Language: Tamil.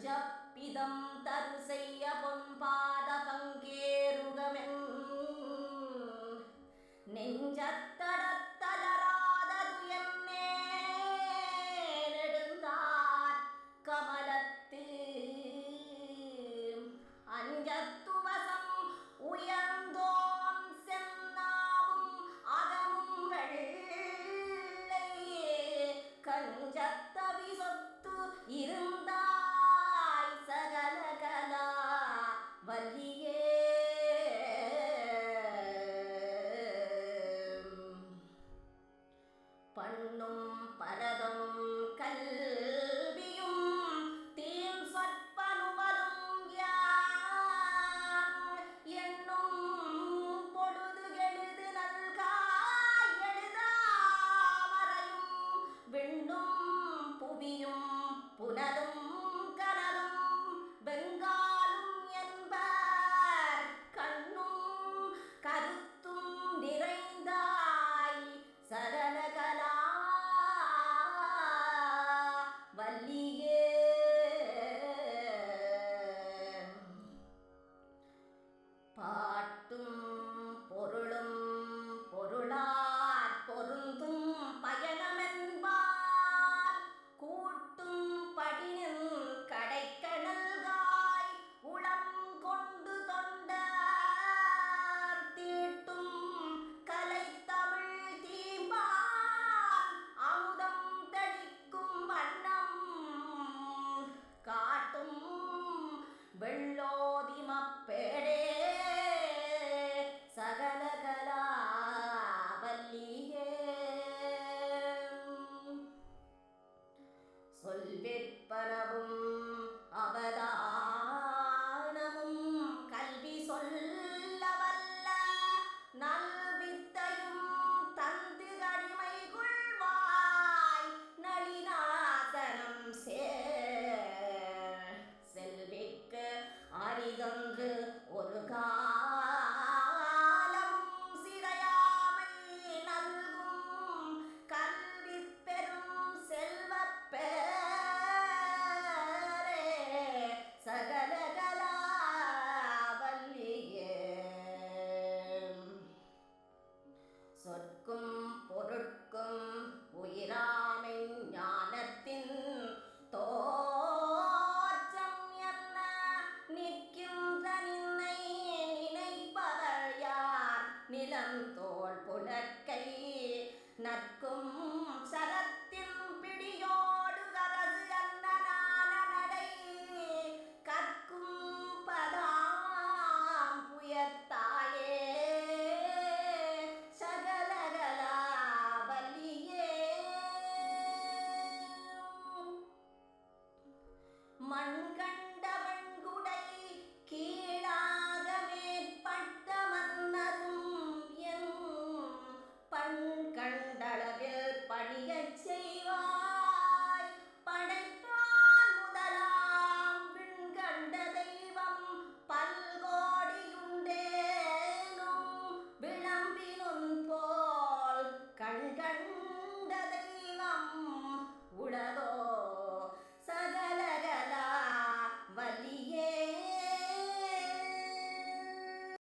பஞ்சப்பிதம் தரு செய்ய பொன்பாத பங்கேருகமென் நெஞ்சத்தடத்தலராதது என்னே நெடுந்தார் கமலத்து அஞ்சத்துவசம் உயர்ந்தோன் சென்னாவும் அகமும் வெள்ளையே கஞ்சத்தவி சொத்து இருந்தாய் சகலகலா வல்லியே பண்ணும் பரதம் கல்வியும் தீன் சொற்பனுவலும் யான் என்னும் பொழுது எழுது நல்காய் எழுதாமறையும் விண்ணும் புவியும் புனலும் கனலும் வெங்காலும் என்பர் கண்ணும் கருத்தும் நிறைந்தாய் சகலகலா வல்லியே பாட்டும் பொருளும் பொருளாற் பொருந்தும் பயணமென்பார் கூட்டும் படினின் கடைக்கணல்காய் உளம் கொண்டு தொண்டர் தீட்டும் கலைத்தமிழ் தீம்பால் அமுதம் தெளிக்கும் வண்ணம் காட்டும் வெள்ளோதிமப்பேடே சகலகலா வல்லியே சொல்விற்பனவும் அவதானமும் கல்வி சொல்லவல்ல நல்வித்தையும் தந்து அடிமை கொள்வாய் நளினாசனம் செல்விக்கு அரிதொன்று ஒரு காலம் சிறையாமை நல்கும் கல்வி பெரும் செல்வப்பேரே சகலகலா வல்லியே சொற்கும் பொருட்கும் உயிராமை ஞானத்தின் தோற்றம் என்ன நிற்கின்ற நின்னை நினைப்பவர் யார் நிலம் தோள் புலற்கை நற்கும்